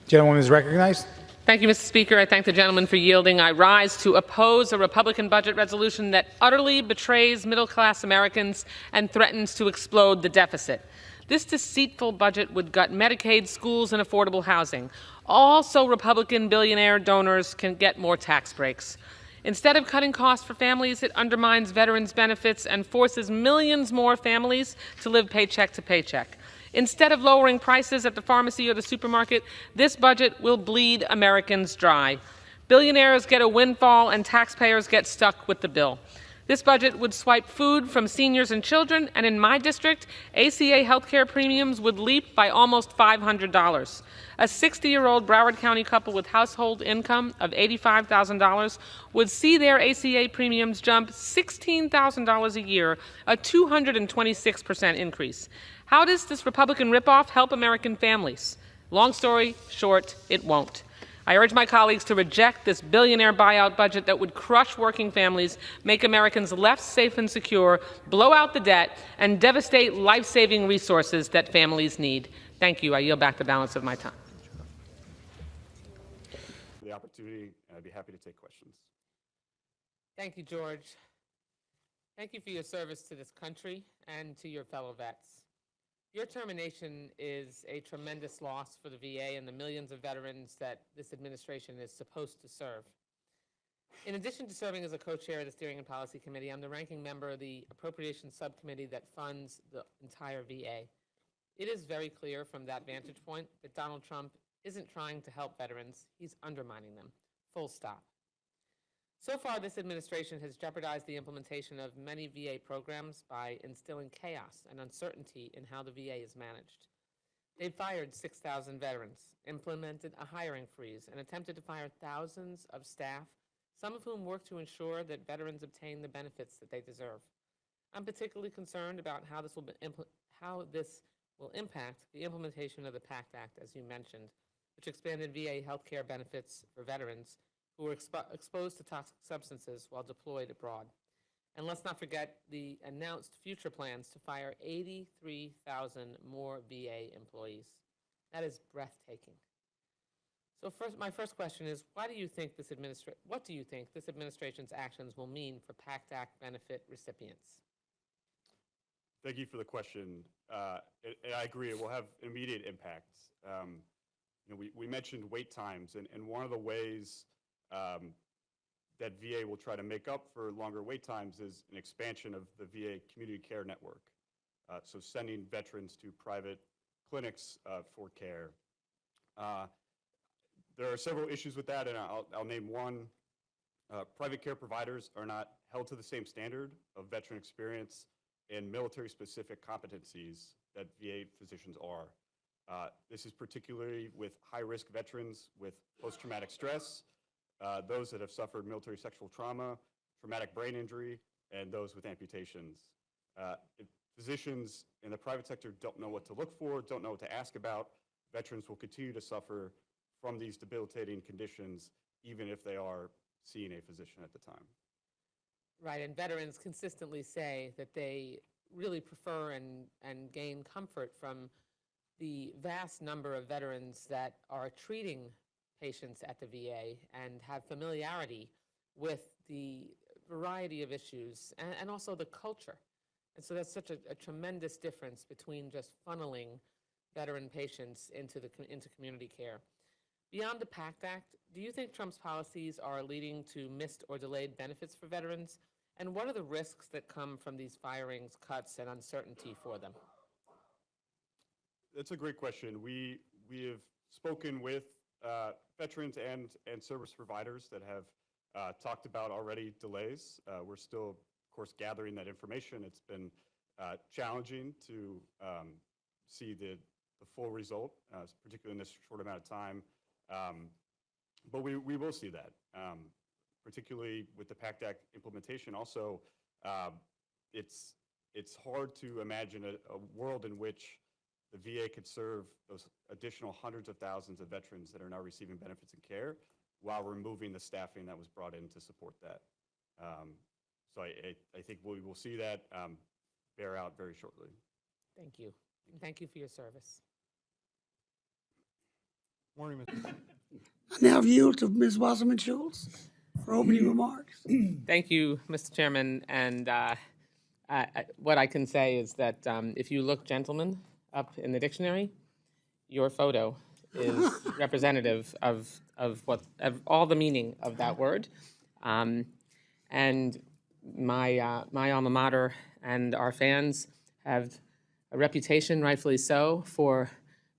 Gentlewoman is recognized. Thank you, Mr. Speaker. I thank the gentleman for yielding. I rise to oppose a Republican budget resolution that utterly betrays middle-class Americans and threatens to explode the deficit. This deceitful budget would gut Medicaid, schools, and affordable housing. Also, Republican billionaire donors can get more tax breaks. Instead of cutting costs for families, it undermines veterans' benefits and forces millions more families to live paycheck to paycheck. Instead of lowering prices at the pharmacy or the supermarket, this budget will bleed Americans dry. Billionaires get a windfall and taxpayers get stuck with the bill. This budget would swipe food from seniors and children, and in my district, ACA healthcare premiums would leap by almost $500. A 60-year-old Broward County couple with household income of $85,000 would see their ACA premiums jump $16,000 a year, a 226% increase. How does this Republican ripoff help American families? Long story short, it won't. I urge my colleagues to reject this billionaire buyout budget that would crush working families, make Americans less safe and secure, blow out the debt, and devastate life-saving resources that families need. Thank you. I yield back the balance of my time. The opportunity, and I'd be happy to take questions. Thank you, George. Thank you for your service to this country and to your fellow vets. Your termination is a tremendous loss for the VA and the millions of veterans that this administration is supposed to serve. In addition to serving as a co-chair of the Steering and Policy Committee, I'm the ranking member of the Appropriations Subcommittee that funds the entire VA. It is very clear from that vantage point that Donald Trump isn't trying to help veterans, he's undermining them. Full stop. So far, this administration has jeopardized the implementation of many VA programs by instilling chaos and uncertainty in how the VA is managed. They've fired 6,000 veterans, implemented a hiring freeze, and attempted to fire thousands of staff, some of whom work to ensure that veterans obtain the benefits that they deserve. I'm particularly concerned about how this will impact the implementation of the PACT Act, as you mentioned, which expanded VA health care benefits for veterans who were exposed to toxic substances while deployed abroad. And let's not forget the announced future plans to fire 83,000 more VA employees. That is breathtaking. So my first question is, what do you think this administration's actions will mean for PACT Act benefit recipients? Thank you for the question. And I agree, it will have immediate impacts. We mentioned wait times, and one of the ways that VA will try to make up for longer wait times is an expansion of the VA community care network. So sending veterans to private clinics for care. There are several issues with that, and I'll name one. Private care providers are not held to the same standard of veteran experience and military-specific competencies that VA physicians are. This is particularly with high-risk veterans with post-traumatic stress, those that have suffered military sexual trauma, traumatic brain injury, and those with amputations. If physicians in the private sector don't know what to look for, don't know what to ask about, veterans will continue to suffer from these debilitating conditions, even if they are seeing a physician at the time. Right, and veterans consistently say that they really prefer and gain comfort from the vast number of veterans that are treating patients at the VA and have familiarity with the variety of issues and also the culture. And so that's such a tremendous difference between just funneling veteran patients into community care. Beyond the PACT Act, do you think Trump's policies are leading to missed or delayed benefits for veterans? And what are the risks that come from these firings, cuts, and uncertainty for them? That's a great question. We have spoken with veterans and service providers that have talked about already delays. We're still, of course, gathering that information. It's been challenging to see the full result, particularly in this short amount of time. But we will see that, particularly with the PACT Act implementation. Also, it's hard to imagine a world in which the VA could serve those additional hundreds of thousands of veterans that are now receiving benefits and care while removing the staffing that was brought in to support that. So I think we will see that bear out very shortly. Thank you. And thank you for your service. Morning, Mr. I now yield to Ms. Wasserman Schultz for opening remarks. Thank you, Mr. Chairman. And what I can say is that if you look gentlemen up in the dictionary, your photo is representative of all the meaning of that word. And my alma mater and our fans have a reputation, rightfully so, for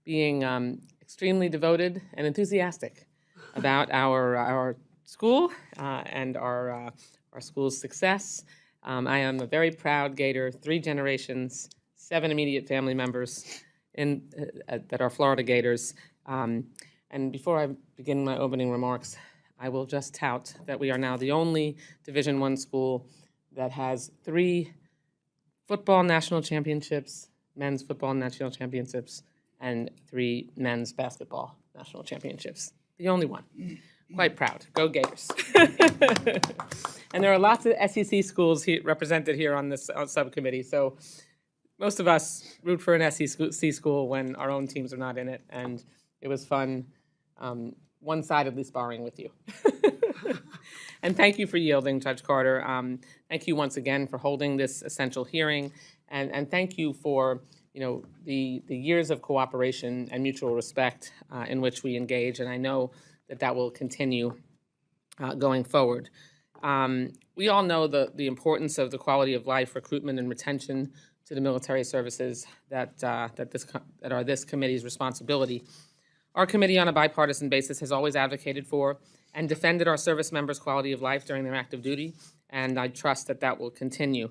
being extremely devoted and enthusiastic about our school and our school's success. I am a very proud Gator, 3 generations, 7 immediate family members that are Florida Gators. And before I begin my opening remarks, I will just tout that we are now the only Division I school that has 3 football national championships, men's football national championships, and 3 men's basketball national championships. The only one. Quite proud. Go Gators. And there are lots of SEC schools represented here on this subcommittee, so most of us root for an SEC school when our own teams are not in it, and it was fun one-sidedly sparring with you. And thank you for yielding, Judge Carter. Thank you once again for holding this essential hearing, and thank you for the years of cooperation and mutual respect in which we engage, and I know that will continue going forward. We all know the importance of the quality of life, recruitment, and retention to the military services that are this committee's responsibility. Our committee on a bipartisan basis has always advocated for and defended our service members' quality of life during their active duty, and I trust that will continue.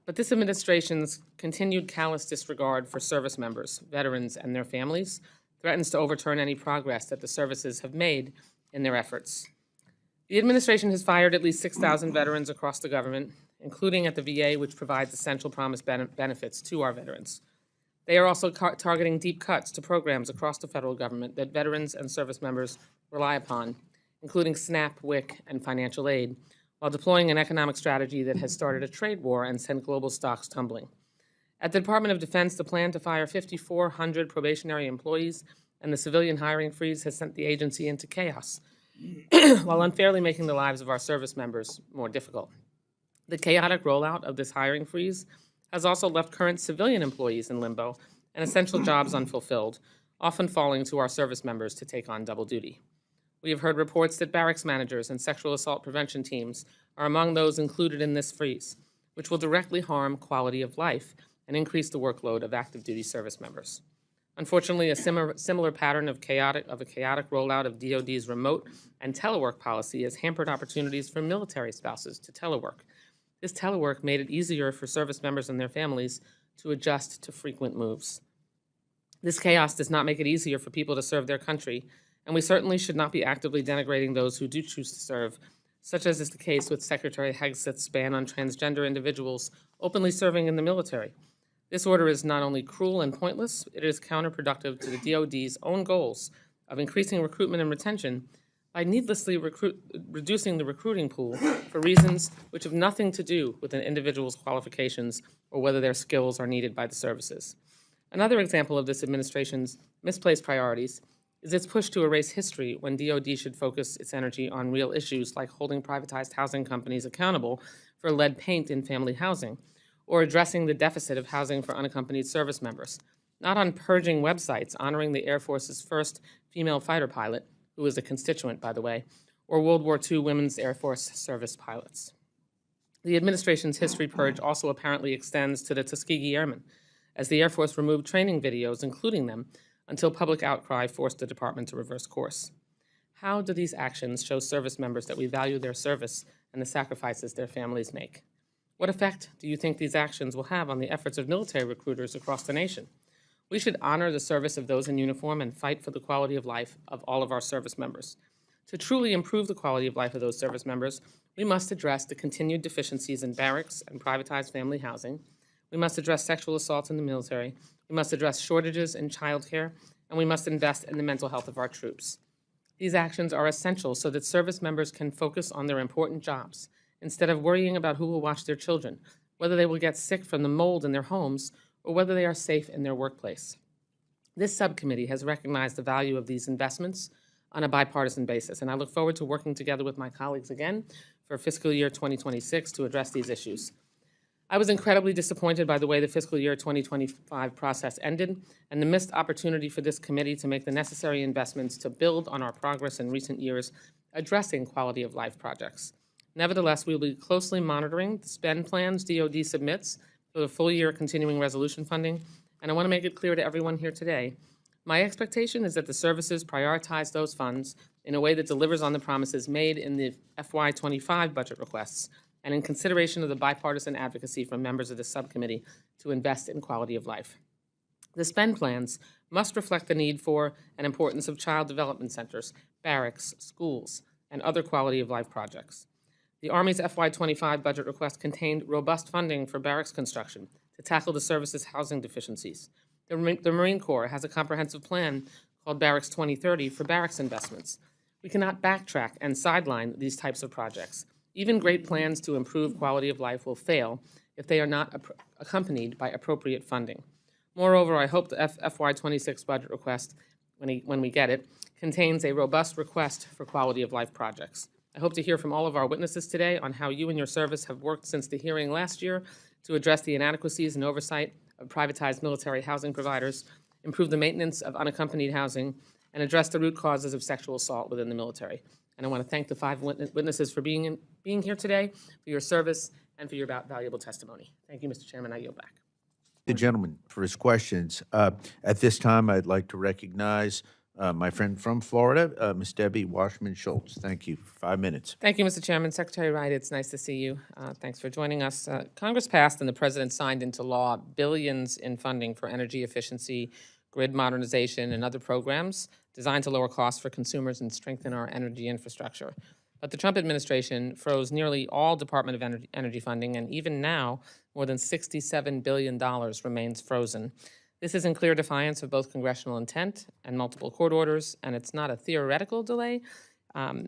But this administration's continued callous disregard for service members, veterans, and their families threatens to overturn any progress that the services have made in their efforts. The administration has fired at least 6,000 veterans across the government, including at the VA, which provides essential promised benefits to our veterans. They are also targeting deep cuts to programs across the federal government that veterans and service members rely upon, including SNAP, WIC, and financial aid, while deploying an economic strategy that has started a trade war and sent global stocks tumbling. At the Department of Defense, the plan to fire 5,400 probationary employees and the civilian hiring freeze has sent the agency into chaos, while unfairly making the lives of our service members more difficult. The chaotic rollout of this hiring freeze has also left current civilian employees in limbo and essential jobs unfulfilled, often falling to our service members to take on double duty. We have heard reports that barracks managers and sexual assault prevention teams are among those included in this freeze, which will directly harm quality of life and increase the workload of active duty service members. Unfortunately, a similar pattern of a chaotic rollout of DoD's remote and telework policy has hampered opportunities for military spouses to telework. This telework made it easier for service members and their families to adjust to frequent moves. This chaos does not make it easier for people to serve their country, and we certainly should not be actively denigrating those who do choose to serve, such as is the case with Secretary Hegseth's ban on transgender individuals openly serving in the military. This order is not only cruel and pointless, it is counterproductive to the DoD's own goals of increasing recruitment and retention by needlessly reducing the recruiting pool for reasons which have nothing to do with an individual's qualifications or whether their skills are needed by the services. Another example of this administration's misplaced priorities is its push to erase history when DoD should focus its energy on real issues like holding privatized housing companies accountable for lead paint in family housing, or addressing the deficit of housing for unaccompanied service members, not on purging websites honoring the Air Force's first female fighter pilot, who was a constituent, by the way, or World War II women's Air Force service pilots. The administration's history purge also apparently extends to the Tuskegee Airmen, as the Air Force removed training videos, including them, until public outcry forced the department to reverse course. How do these actions show service members that we value their service and the sacrifices their families make? What effect do you think these actions will have on the efforts of military recruiters across the nation? We should honor the service of those in uniform and fight for the quality of life of all of our service members. To truly improve the quality of life of those service members, we must address the continued deficiencies in barracks and privatized family housing. We must address sexual assault in the military. We must address shortages in childcare, and we must invest in the mental health of our troops. These actions are essential so that service members can focus on their important jobs instead of worrying about who will watch their children, whether they will get sick from the mold in their homes, or whether they are safe in their workplace. This subcommittee has recognized the value of these investments on a bipartisan basis, and I look forward to working together with my colleagues again for fiscal year 2026 to address these issues. I was incredibly disappointed by the way the fiscal year 2025 process ended and the missed opportunity for this committee to make the necessary investments to build on our progress in recent years addressing quality of life projects. Nevertheless, we will be closely monitoring the spend plans DoD submits for the full year continuing resolution funding, and I want to make it clear to everyone here today, my expectation is that the services prioritize those funds in a way that delivers on the promises made in the FY25 budget requests and in consideration of the bipartisan advocacy from members of the subcommittee to invest in quality of life. The spend plans must reflect the need for and importance of child development centers, barracks, schools, and other quality of life projects. The Army's FY25 budget request contained robust funding for barracks construction to tackle the service's housing deficiencies. The Marine Corps has a comprehensive plan called Barracks 2030 for barracks investments. We cannot backtrack and sideline these types of projects. Even great plans to improve quality of life will fail if they are not accompanied by appropriate funding. Moreover, I hope the FY26 budget request, when we get it, contains a robust request for quality of life projects. I hope to hear from all of our witnesses today on how you and your service have worked since the hearing last year to address the inadequacies and oversight of privatized military housing providers, improve the maintenance of unaccompanied housing, and address the root causes of sexual assault within the military. And I want to thank the 5 witnesses for being here today, for your service, and for your valuable testimony. Thank you, Mr. Chairman. I yield back. The gentleman for his questions. At this time, I'd like to recognize my friend from Florida, Ms. Debbie Wasserman Schultz. Thank you. 5 minutes. Thank you, Mr. Chairman. Secretary Wright, it's nice to see you. Thanks for joining us. Congress passed and the President signed into law billions in funding for energy efficiency, grid modernization, and other programs designed to lower costs for consumers and strengthen our energy infrastructure. But the Trump administration froze nearly all Department of Energy funding, and even now, more than $67 billion remains frozen. This is in clear defiance of both congressional intent and multiple court orders, and it's not a theoretical delay. We're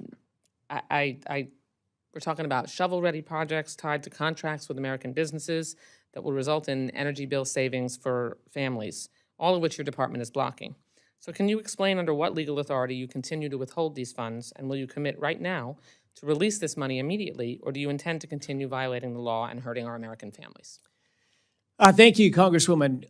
talking about shovel-ready projects tied to contracts with American businesses that will result in energy bill savings for families, all of which your department is blocking. So can you explain under what legal authority you continue to withhold these funds, and will you commit right now to release this money immediately, or do you intend to continue violating the law and hurting our American families? Thank you, Congresswoman.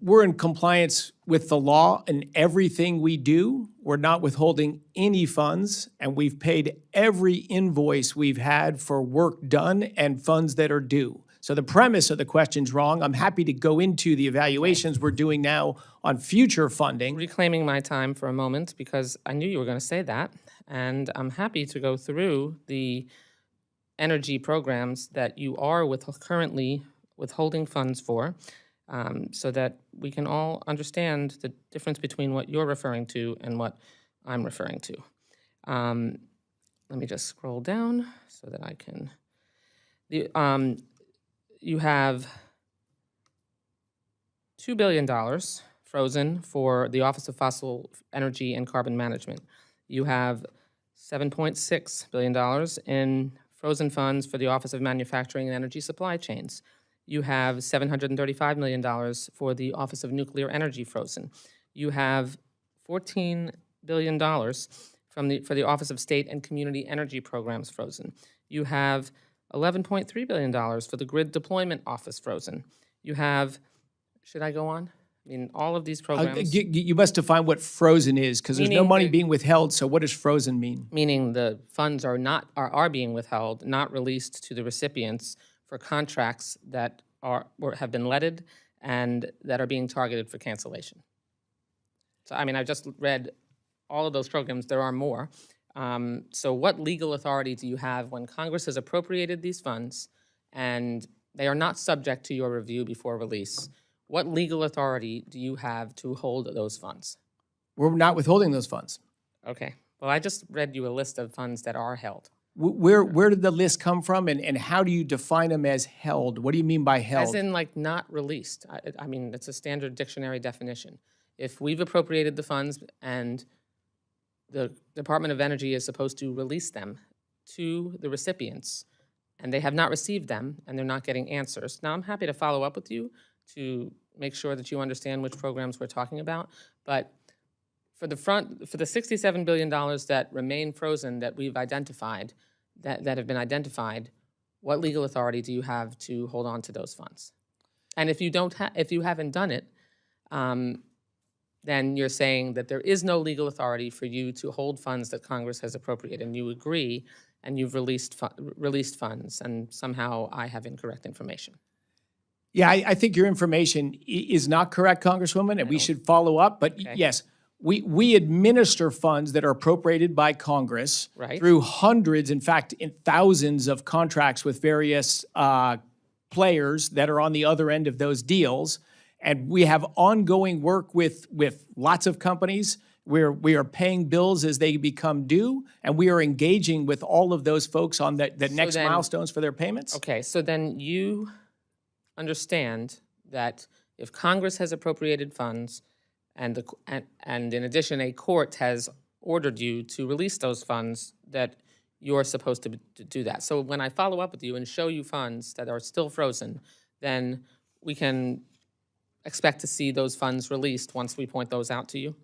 We're in compliance with the law in everything we do. We're not withholding any funds, and we've paid every invoice we've had for work done and funds that are due. So the premise of the question's wrong. I'm happy to go into the evaluations we're doing now on future funding. Reclaiming my time for a moment because I knew you were going to say that, and I'm happy to go through the energy programs that you are currently withholding funds for, so that we can all understand the difference between what you're referring to and what I'm referring to. Let me just scroll down so that I can. You have $2 billion frozen for the Office of Fossil Energy and Carbon Management. You have $7.6 billion in frozen funds for the Office of Manufacturing and Energy Supply Chains. You have $735 million for the Office of Nuclear Energy frozen. You have $14 billion for the Office of State and Community Energy Programs frozen. You have $11.3 billion for the Grid Deployment Office frozen. You have, should I go on? I mean, all of these programs. You must define what frozen is, because there's no Meaning money the- being withheld, so what does frozen mean? Meaning the funds are being withheld, not released to the recipients for contracts that have been leaded and that are being targeted for cancellation. So, I mean, I just read all of those programs. There are more. So what legal authority do you have when Congress has appropriated these funds and they are not subject to your review before release? What legal authority do you have to hold those funds? We're not withholding those funds. Okay. Well, I just read you a list of funds that are held. Where did the list come from, and how do you define them as held? What do you mean by held? As in, like, not released. I mean, it's a standard dictionary definition. If we've appropriated the funds and the Department of Energy is supposed to release them to the recipients, and they have not received them, and they're not getting answers. Now, I'm happy to follow up with you to make sure that you understand which programs we're talking about. But for the $67 billion that remain frozen that we've identified, that have been identified, what legal authority do you have to hold on to those funds? And if you haven't done it, then you're saying that there is no legal authority for you to hold funds that Congress has appropriated, and you agree, and you've released funds, and somehow I have incorrect information. Yeah, I think your information is not correct, Congresswoman, and we should follow up. But Okay. yes, we administer funds that are appropriated by Congress Right. through hundreds, in fact, in thousands of contracts with various players that are on the other end of those deals. And we have ongoing work with lots of companies where we are paying bills as they become due, and we are engaging with all of those folks on the next then- milestones for their payments. Okay, so then you understand that if Congress has appropriated funds and in addition, a court has ordered you to release those funds, that you're supposed to do that. So when I follow up with you and show you funds that are still frozen, then we can expect to see those funds released once we point those out to you?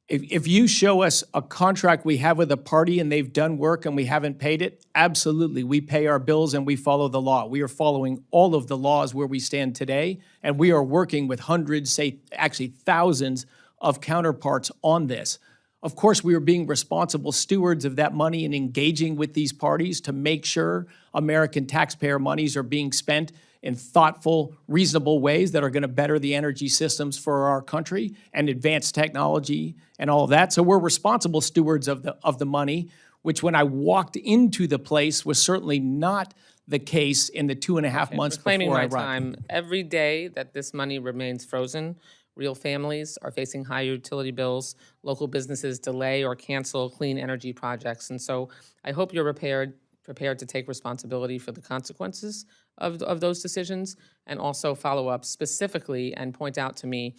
If you show us a contract we have with a party and they've done work and we haven't paid it, absolutely, we pay our bills and we follow the law. We are following all of the laws where we stand today, and we are working with hundreds, actually thousands of counterparts on this. Of course, we are being responsible stewards of that money and engaging with these parties to make sure American taxpayer monies are being spent in thoughtful, reasonable ways that are going to better the energy systems for our country and advance technology and all of that. So we're responsible stewards of the money, which when I walked into the place was certainly not the case in the 2.5 months Reclaiming before I my arrived. time, every day that this money remains frozen, real families are facing higher utility bills, local businesses delay or cancel clean energy projects. And so I hope you're prepared to take responsibility for the consequences of those decisions, and also follow up specifically and point out to me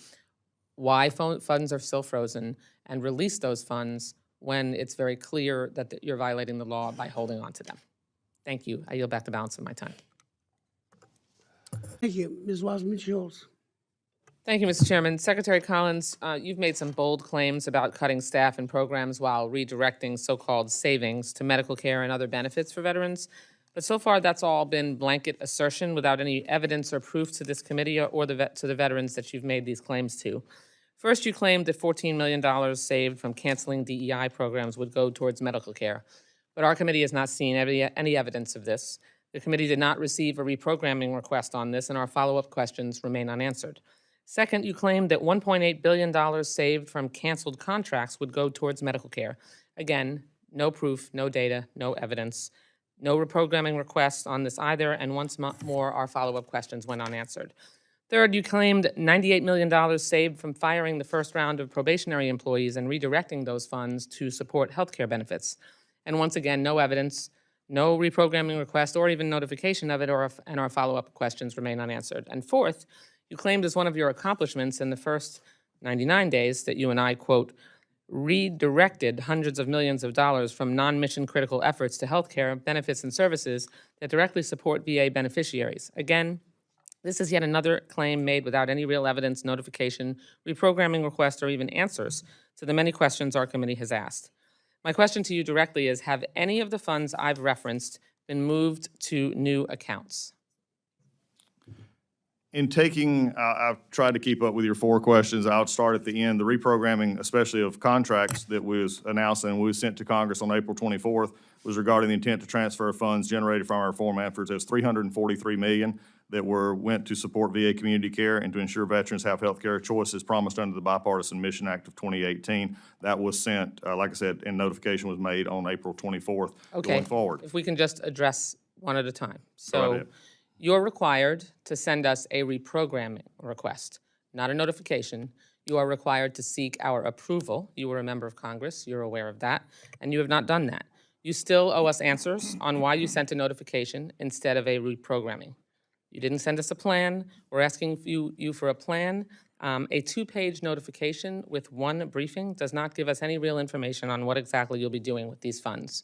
why funds are still frozen, and release those funds when it's very clear that you're violating the law by holding on to them. Thank you. I yield back the balance of my time. Thank you. Ms. Wasserman Schultz. Thank you, Mr. Chairman. Secretary Collins, you've made some bold claims about cutting staff and programs while redirecting so-called savings to medical care and other benefits for veterans. But so far, that's all been blanket assertion without any evidence or proof to this committee or to the veterans that you've made these claims to. First, you claimed that $14 million saved from canceling DEI programs would go towards medical care. But our committee has not seen any evidence of this. The committee did not receive a reprogramming request on this, and our follow-up questions remain unanswered. Second, you claimed that $1.8 billion saved from canceled contracts would go towards medical care. Again, no proof, no data, no evidence. No reprogramming requests on this either, and once more, our follow-up questions went unanswered. Third, you claimed $98 million saved from firing the first round of probationary employees and redirecting those funds to support healthcare benefits. And once again, no evidence, no reprogramming request, or even notification of it, and our follow-up questions remain unanswered. And fourth, you claimed as one of your accomplishments in the first 99 days that you and I, quote, redirected hundreds of millions of dollars from non-mission critical efforts to healthcare benefits and services that directly support VA beneficiaries. Again, this is yet another claim made without any real evidence, notification, reprogramming request, or even answers to the many questions our committee has asked. My question to you directly is, have any of the funds I've referenced been moved to new accounts? In taking, I've tried to keep up with your 4 questions. I'll start at the end. The reprogramming, especially of contracts that was announced and was sent to Congress on April 24th, was regarding the intent to transfer funds generated from our reform efforts. It was $343 million that went to support VA community care and to ensure veterans have health care choices promised under the Bipartisan Mission Act of 2018. That was sent, like I said, and notification was made on April 24th going forward. If we can just address one at a time. Go So ahead. you're required to send us a reprogramming request, not a notification. You are required to seek our approval. You were a member of Congress, you're aware of that, and you have not done that. You still owe us answers on why you sent a notification instead of a reprogramming. You didn't send us a plan. We're asking you for a plan. A 2-page notification with 1 briefing does not give us any real information on what exactly you'll be doing with these funds.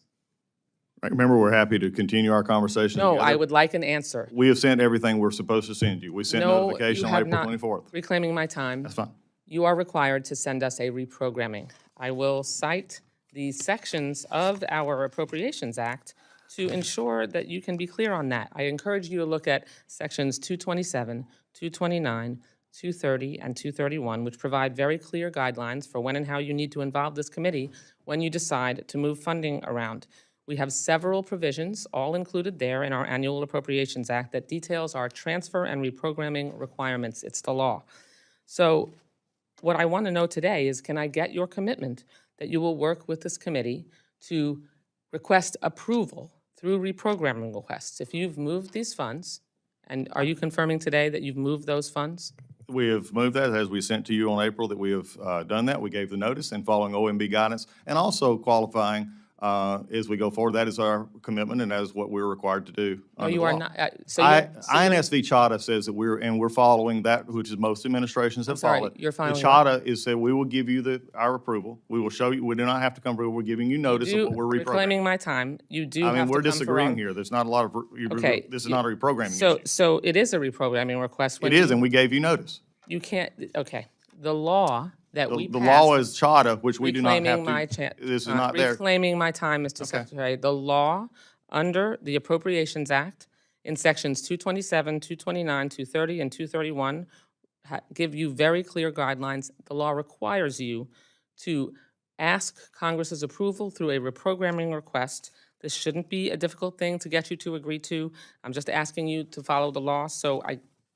Right, remember, we're happy to continue our conversation No, I together. would like an answer. We have sent everything we're supposed to send you. We sent No, notification you on have April not. 24th. Reclaiming my time. That's fine. You are required to send us a reprogramming. I will cite the sections of our Appropriations Act to ensure that you can be clear on that. I encourage you to look at sections 227, 229, 230, and 231, which provide very clear guidelines for when and how you need to involve this committee when you decide to move funding around. We have several provisions, all included there in our Annual Appropriations Act, that details our transfer and reprogramming requirements. It's the law. So what I want to know today is, can I get your commitment that you will work with this committee to request approval through reprogramming requests? If you've moved these funds, and are you confirming today that you've moved those funds? We have moved that, as we sent to you on April, that we have done that. We gave the notice and following OMB guidance, and also qualifying as we go forward. That is our commitment, and that is what we're required to do No, under you the are law. not. INSV CHATA says that we're following that, which is most administrations have sorry, followed. you're following The CHATA is said we will give you our approval. We will show you, we do not have to come through. We're giving you notice of what we're reprogramming. Reclaiming my time, you do I have mean, to we're come for disagreeing our- here. There's not a lot of, Okay, this is not a reprogramming So, issue. so it is a reprogramming request. When It is, you- and we gave you notice. You can't, okay. The law that we The passed. law is CHATA, which we do not have Reclaiming my to, this is not there. Reclaiming my time, Mr. Secretary. The law under the Appropriations Act in sections 227, 229, 230, and 231 give you very clear guidelines. The law requires you to ask Congress's approval through a reprogramming request. This shouldn't be a difficult thing to get you to agree to. I'm just asking you to follow the law. So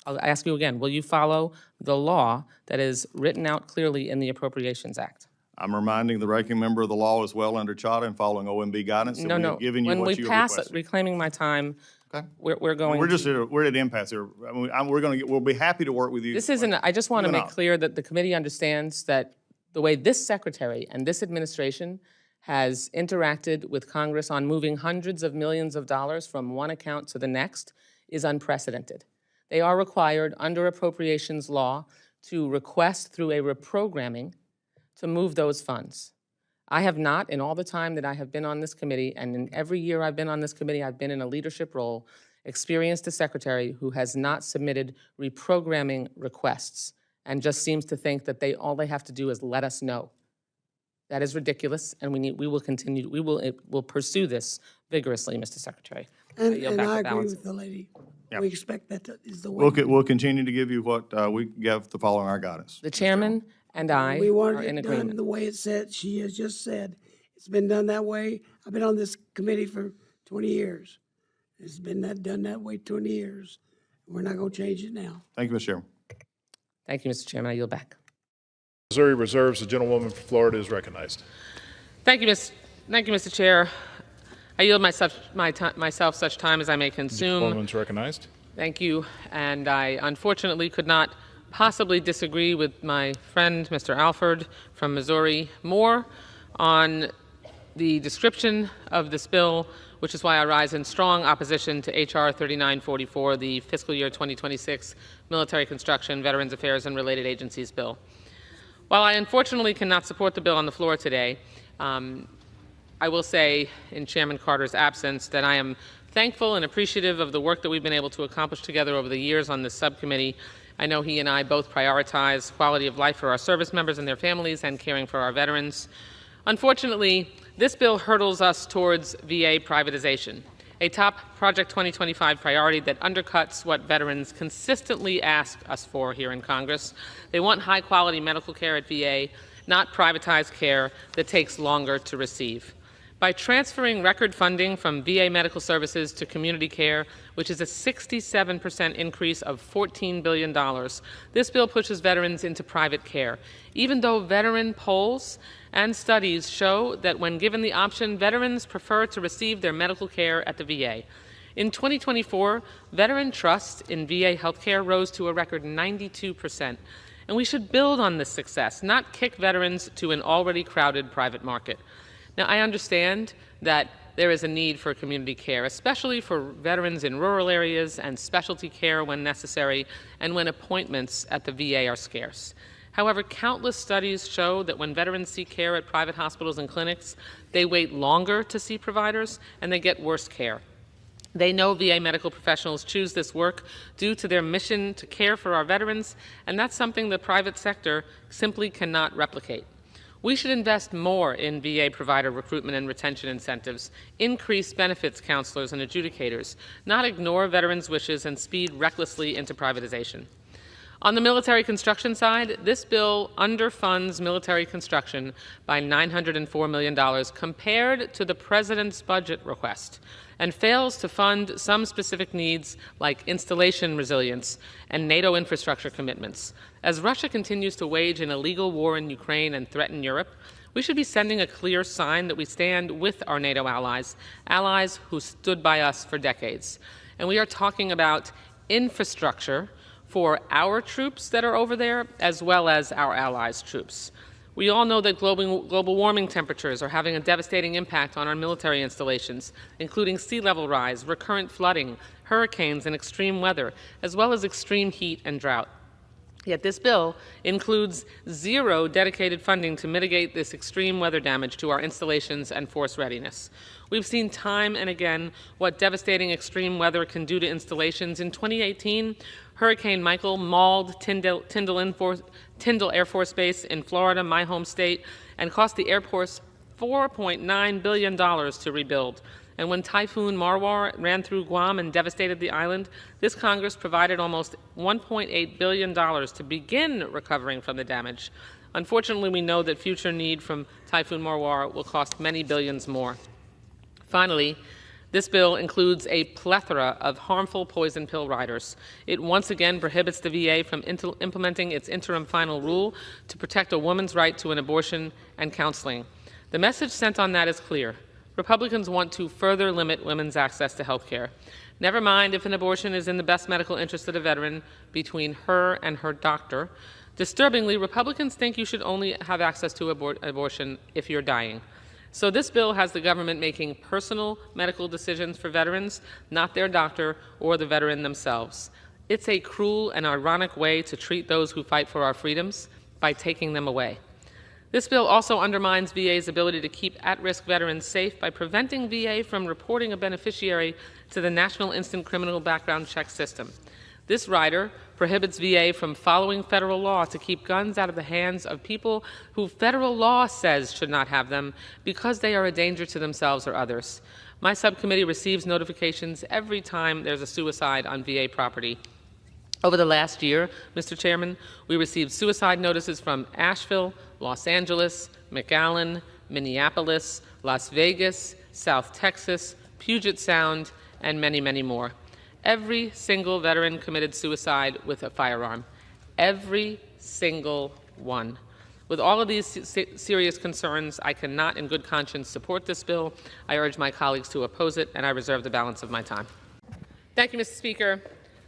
I'll ask you again, will you follow the law that is written out clearly in the Appropriations Act? I'm reminding the ranking member of the law as well under CHATA and following OMB guidance that No, we no. have given you When what we you have pass it, requested. reclaiming my time, Okay. we're going. We're just, to- we're at impasse here. I mean, we'll be happy to work with you. This isn't, I just want to You're make not. clear that the committee understands that the way this secretary and this administration has interacted with Congress on moving hundreds of millions of dollars from one account to the next is unprecedented. They are required under appropriations law to request through a reprogramming to move those funds. I have not, in all the time that I have been on this committee, and in every year I've been on this committee, I've been in a leadership role, experienced a secretary who has not submitted reprogramming requests and just seems to think that all they have to do is let us know. That is ridiculous, and we will continue, we'll pursue this vigorously, Mr. Secretary. And yield back I the agree balance. with the lady. Yeah. We expect that is the way. We'll continue to give you what we give to following our guidance. The chairman and I We are wanted in it done agreement. the way it said, she has just said. It's been done that way. I've been on this committee for 20 years. It's been done that way 20 years. We're not gonna change it now. Thank you, Mr. Chairman. Thank you, Mr. Chairman. I yield back. Missouri Reserves, the gentlewoman from Florida is recognized. Thank you, Mr. Chair. I yield myself such time as I may consume. Gentlewoman's recognized. Thank you. And I unfortunately could not possibly disagree with my friend, Mr. Alford from Missouri, more on the description of this bill, which is why I rise in strong opposition to H.R. 3944, the fiscal year 2026 Military Construction, Veterans Affairs, and Related Agencies Bill. While I unfortunately cannot support the bill on the floor today, I will say, in Chairman Carter's absence, that I am thankful and appreciative of the work that we've been able to accomplish together over the years on this subcommittee. I know he and I both prioritize quality of life for our service members and their families and caring for our veterans. Unfortunately, this bill hurdles us towards VA privatization, a top Project 2025 priority that undercuts what veterans consistently ask us for here in Congress. They want high-quality medical care at VA, not privatized care that takes longer to receive. By transferring record funding from VA medical services to community care, which is a 67% increase of $14 billion, this bill pushes veterans into private care, even though veteran polls and studies show that when given the option, veterans prefer to receive their medical care at the VA. In 2024, veteran trust in VA healthcare rose to a record 92%, and we should build on this success, not kick veterans to an already crowded private market. Now, I understand that there is a need for community care, especially for veterans in rural areas, and specialty care when necessary, and when appointments at the VA are scarce. However, countless studies show that when veterans seek care at private hospitals and clinics, they wait longer to see providers and they get worse care. They know VA medical professionals choose this work due to their mission to care for our veterans, and that's something the private sector simply cannot replicate. We should invest more in VA provider recruitment and retention incentives, increase benefits counselors and adjudicators, not ignore veterans' wishes and speed recklessly into privatization. On the military construction side, this bill underfunds military construction by $904 million compared to the President's budget request, and fails to fund some specific needs like installation resilience and NATO infrastructure commitments. As Russia continues to wage an illegal war in Ukraine and threaten Europe, we should be sending a clear sign that we stand with our NATO allies, allies who stood by us for decades. And we are talking about infrastructure for our troops that are over there, as well as our allies' troops. We all know that global warming temperatures are having a devastating impact on our military installations, including sea level rise, recurrent flooding, hurricanes, and extreme weather, as well as extreme heat and drought. Yet this bill includes zero dedicated funding to mitigate this extreme weather damage to our installations and force readiness. We've seen time and again what devastating extreme weather can do to installations. In 2018, Hurricane Michael mauled Tyndall Air Force Base in Florida, my home state, and cost the Air Force $4.9 billion to rebuild. And when Typhoon Marwar ran through Guam and devastated the island, this Congress provided almost $1.8 billion to begin recovering from the damage. Unfortunately, we know that future need from Typhoon Marwar will cost many billions more. Finally, this bill includes a plethora of harmful poison pill riders. It once again prohibits the VA from implementing its interim final rule to protect a woman's right to an abortion and counseling. The message sent on that is clear. Republicans want to further limit women's access to health care. Never mind if an abortion is in the best medical interest of the veteran between her and her doctor. Disturbingly, Republicans think you should only have access to abortion if you're dying. So this bill has the government making personal medical decisions for veterans, not their doctor or the veteran themselves. It's a cruel and ironic way to treat those who fight for our freedoms by taking them away. This bill also undermines VA's ability to keep at-risk veterans safe by preventing VA from reporting a beneficiary to the National Instant Criminal Background Check System. This rider prohibits VA from following federal law to keep guns out of the hands of people who federal law says should not have them because they are a danger to themselves or others. My subcommittee receives notifications every time there's a suicide on VA property. Over the last year, Mr. Chairman, we received suicide notices from Asheville, Los Angeles, McAllen, Minneapolis, Las Vegas, South Texas, Puget Sound, and many, many more. Every single veteran committed suicide with a firearm. Every single one. With all of these serious concerns, I cannot in good conscience support this bill. I urge my colleagues to oppose it, and I reserve the balance of my time. Thank you, Mr. Speaker.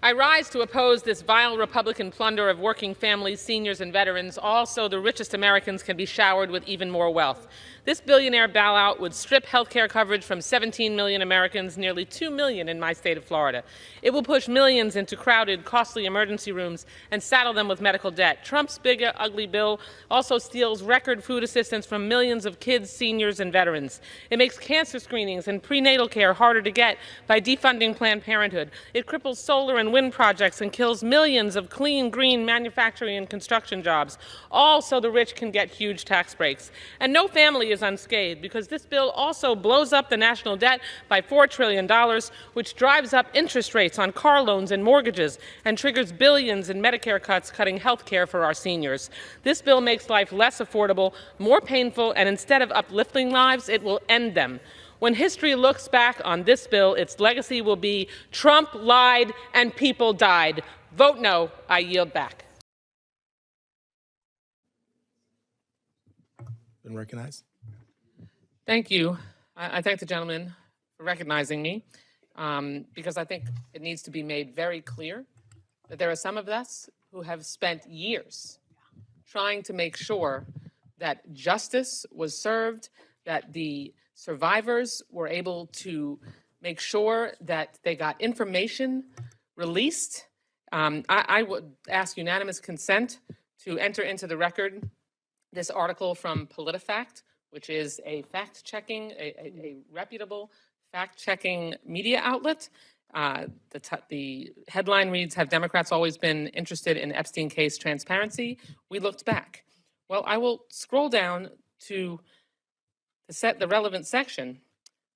I rise to oppose this vile Republican plunder of working families, seniors, and veterans, all so the richest Americans can be showered with even more wealth. This billionaire bailout would strip health care coverage from 17 million Americans, nearly 2 million in my state of Florida. It will push millions into crowded, costly emergency rooms and saddle them with medical debt. Trump's big, ugly bill also steals record food assistance from millions of kids, seniors, and veterans. It makes cancer screenings and prenatal care harder to get by defunding Planned Parenthood. It cripples solar and wind projects and kills millions of clean, green manufacturing and construction jobs, all so the rich can get huge tax breaks. And no family is unscathed, because this bill also blows up the national debt by $4 trillion, which drives up interest rates on car loans and mortgages and triggers billions in Medicare cuts, cutting health care for our seniors. This bill makes life less affordable, more painful, and instead of uplifting lives, it will end them. When history looks back on this bill, its legacy will be Trump lied and people died. Vote no. I yield back. Been recognized. Thank you. I thank the gentleman for recognizing me, because I think it needs to be made very clear that there are some of us who have spent years trying to make sure that justice was served, that the survivors were able to make sure that they got information released. I would ask unanimous consent to enter into the record this article from PolitiFact, which is a fact-checking, a reputable fact-checking media outlet. The headline reads, "Have Democrats always been interested in Epstein case transparency? We looked back." Well, I will scroll down to the relevant section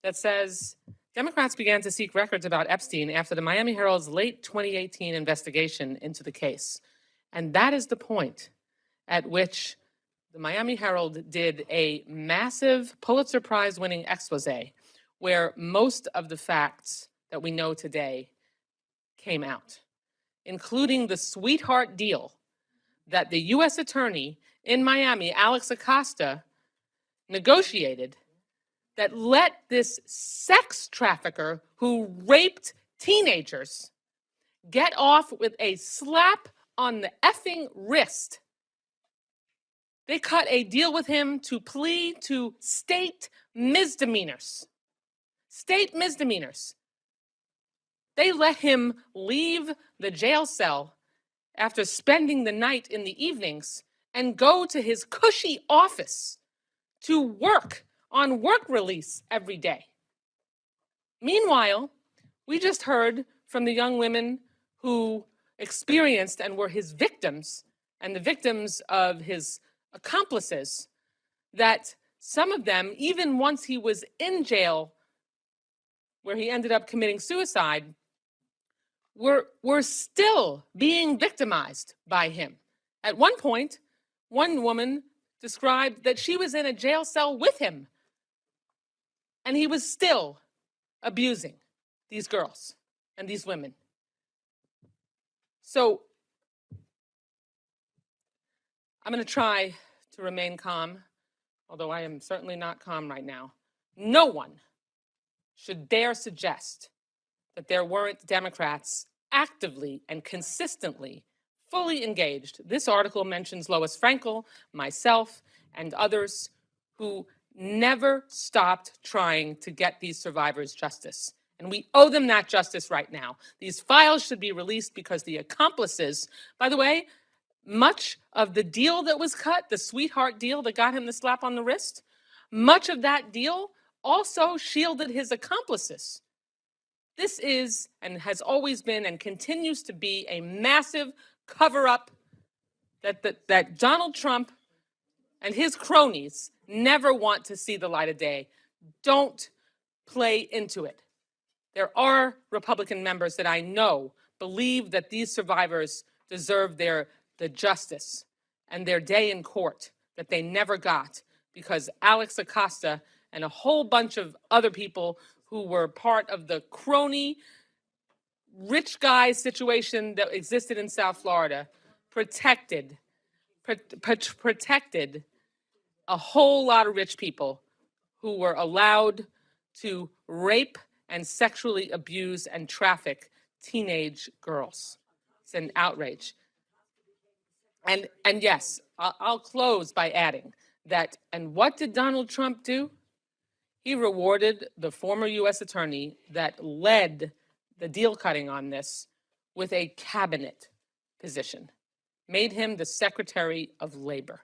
that says, Democrats began to seek records about Epstein after the Miami Herald's late 2018 investigation into the case. And that is the point at which the Miami Herald did a massive Pulitzer Prize winning expose where most of the facts that we know today came out, including the sweetheart deal that the U.S. Attorney in Miami, Alex Acosta, negotiated that let this sex trafficker who raped teenagers get off with a slap on the effing wrist. They cut a deal with him to plead to state misdemeanors. State misdemeanors. They let him leave the jail cell after spending the night in the evenings and go to his cushy office to work on work release every day. Meanwhile, we just heard from the young women who experienced and were his victims and the victims of his accomplices that some of them, even once he was in jail, where he ended up committing suicide, were still being victimized by him. At one point, one woman described that she was in a jail cell with him, and he was still abusing these girls and these women. So I'm going to try to remain calm, although I am certainly not calm right now. No one should dare suggest that there weren't Democrats actively and consistently fully engaged. This article mentions Lois Frankel, myself, and others who never stopped trying to get these survivors justice. And we owe them that justice right now. These files should be released because the accomplices, by the way, much of the deal that was cut, the sweetheart deal that got him the slap on the wrist, much of that deal also shielded his accomplices. This is and has always been and continues to be a massive cover-up that Donald Trump and his cronies never want to see the light of day. Don't play into it. There are Republican members that I know believe that these survivors deserve the justice and their day in court that they never got because Alex Acosta and a whole bunch of other people who were part of the crony rich guy situation that existed in South Florida protected a whole lot of rich people who were allowed to rape and sexually abuse and traffic teenage girls. It's an outrage. And yes, I'll close by adding that, and what did Donald Trump do? He rewarded the former U.S. attorney that led the deal cutting on this with a cabinet position, made him the Secretary of Labor.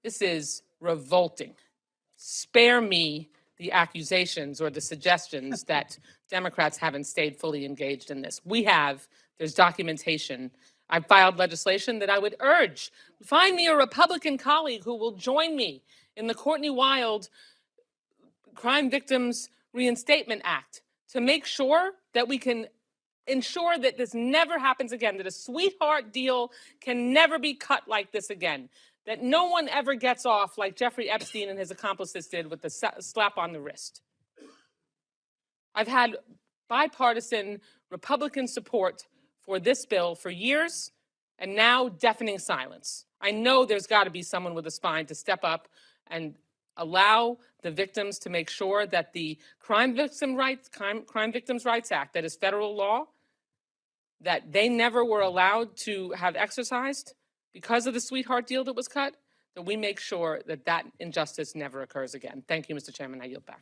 This is revolting. Spare me the accusations or the suggestions that Democrats haven't stayed fully engaged in this. We have. There's documentation. I filed legislation that I would urge, find me a Republican colleague who will join me in the Courtney Wild Crime Victims Reinstatement Act to make sure that we can ensure that this never happens again, that a sweetheart deal can never be cut like this again, that no one ever gets off like Jeffrey Epstein and his accomplices did with the slap on the wrist. I've had bipartisan Republican support for this bill for years, and now deafening silence. I know there's got to be someone with a spine to step up and allow the victims to make sure that the Crime Victims' Rights Act, that is federal law, that they never were allowed to have exercised because of the sweetheart deal that was cut, that we make sure that that injustice never occurs again. Thank you, Mr. Chairman. I yield back.